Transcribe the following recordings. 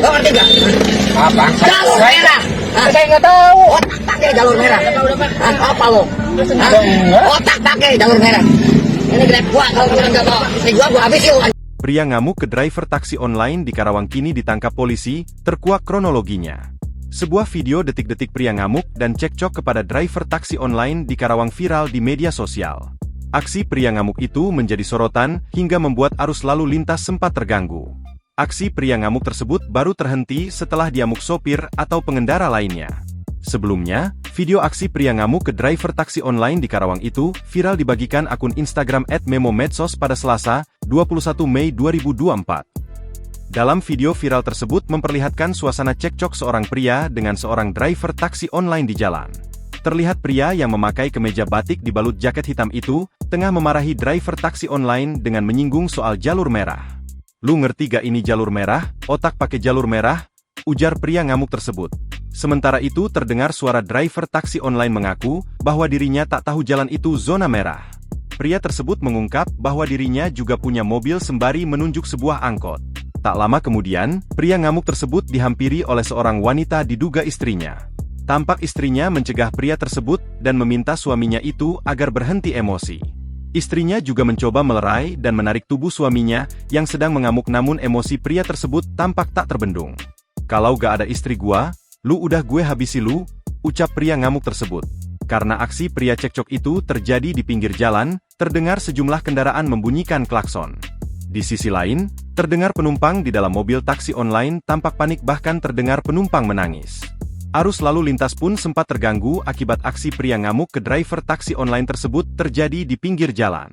Lo ngerti nggak? Apa? Jalur merah. Saya nggak tahu. Otak pakai jalur merah. Apa lo? Enggak. Otak pakai jalur merah. Ini grab gua kalau kalian nggak bawa. Ini gua habis yuk. Pria ngamuk ke driver taksi online di Karawang kini ditangkap polisi, terkuak kronologinya. Sebuah video detik-detik pria ngamuk dan cekcok kepada driver taksi online di Karawang viral di media sosial. Aksi pria ngamuk itu menjadi sorotan hingga membuat arus lalu lintas sempat terganggu. Aksi pria ngamuk tersebut baru terhenti setelah diamuk sopir atau pengendara lainnya. Sebelumnya, video aksi pria ngamuk ke driver taksi online di Karawang itu viral dibagikan akun Instagram @memomedsos pada Selasa, 21 Mei 2024. Dalam video viral tersebut memperlihatkan suasana cekcok seorang pria dengan seorang driver taksi online di jalan. Terlihat pria yang memakai kemeja batik dibalut jaket hitam itu, tengah memarahi driver taksi online dengan menyinggung soal jalur merah. "Lu ngerti gak ini jalur merah? Otak pakai jalur merah?" ujar pria ngamuk tersebut. Sementara itu terdengar suara driver taksi online mengaku bahwa dirinya tak tahu jalan itu zona merah. Pria tersebut mengungkap bahwa dirinya juga punya mobil sembari menunjuk sebuah angkot. Tak lama kemudian, pria ngamuk tersebut dihampiri oleh seorang wanita diduga istrinya. Tampak istrinya mencegah pria tersebut dan meminta suaminya itu agar berhenti emosi. Istrinya juga mencoba melerai dan menarik tubuh suaminya yang sedang mengamuk, namun emosi pria tersebut tampak tak terbendung. "Kalau gak ada istri gua, lu udah gue habisi lu," ucap pria ngamuk tersebut. Karena aksi pria cekcok itu terjadi di pinggir jalan, terdengar sejumlah kendaraan membunyikan klakson. Di sisi lain, terdengar penumpang di dalam mobil taksi online tampak panik, bahkan terdengar penumpang menangis. Arus lalu lintas pun sempat terganggu akibat aksi pria ngamuk ke driver taksi online tersebut terjadi di pinggir jalan.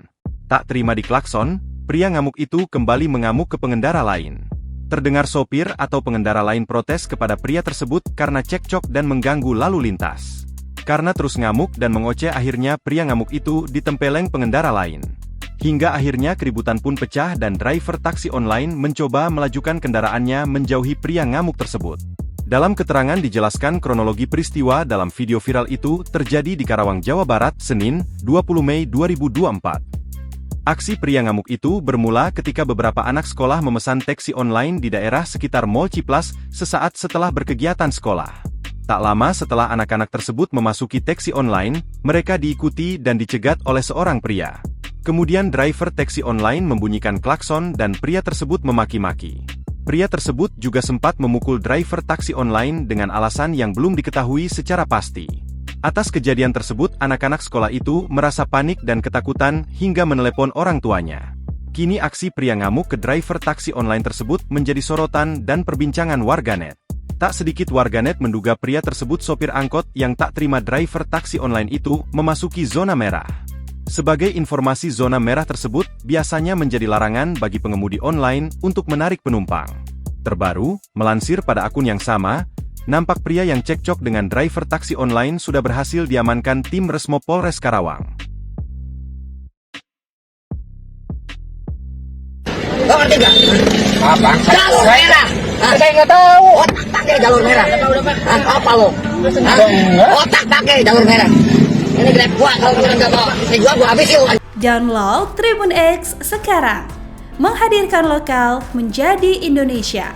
Tak terima diklakson, pria ngamuk itu kembali mengamuk ke pengendara lain. Terdengar sopir atau pengendara lain protes kepada pria tersebut karena cekcok dan mengganggu lalu lintas. Karena terus ngamuk dan mengoceh, akhirnya pria ngamuk itu ditempeleng pengendara lain. Hingga akhirnya keributan pun pecah dan driver taksi online mencoba melajukan kendaraannya menjauhi pria ngamuk tersebut. Dalam keterangan dijelaskan kronologi peristiwa dalam video viral itu terjadi di Karawang, Jawa Barat, Senin, 20 Mei 2024. Aksi pria ngamuk itu bermula ketika beberapa anak sekolah memesan taksi online di daerah sekitar Mall Ciplas sesaat setelah berkegiatan sekolah. Tak lama setelah anak-anak tersebut memasuki taksi online, mereka diikuti dan dicegat oleh seorang pria. Kemudian driver taksi online membunyikan klakson dan pria tersebut memaki-maki. Pria tersebut juga sempat memukul driver taksi online dengan alasan yang belum diketahui secara pasti. Atas kejadian tersebut, anak-anak sekolah itu merasa panik dan ketakutan hingga menelepon orang tuanya. Kini aksi pria ngamuk ke driver taksi online tersebut menjadi sorotan dan perbincangan warganet. Tak sedikit warganet menduga pria tersebut sopir angkot yang tak terima driver taksi online itu memasuki zona merah. Sebagai informasi, zona merah tersebut biasanya menjadi larangan bagi pengemudi online untuk menarik penumpang. Terbaru, melansir pada akun yang sama, nampak pria yang cekcok dengan driver taksi online sudah berhasil diamankan tim Resmo Polres Karawang. Lo ngerti nggak? Apa? Jalur merah. Saya nggak tahu. Otak pakai jalur merah. Apa lo? Enggak. Otak pakai jalur merah. Ini grab gua kalau kalian nggak bawa. Ini gua habis yuk. Download Tribun X sekarang. Menghadirkan lokal menjadi Indonesia.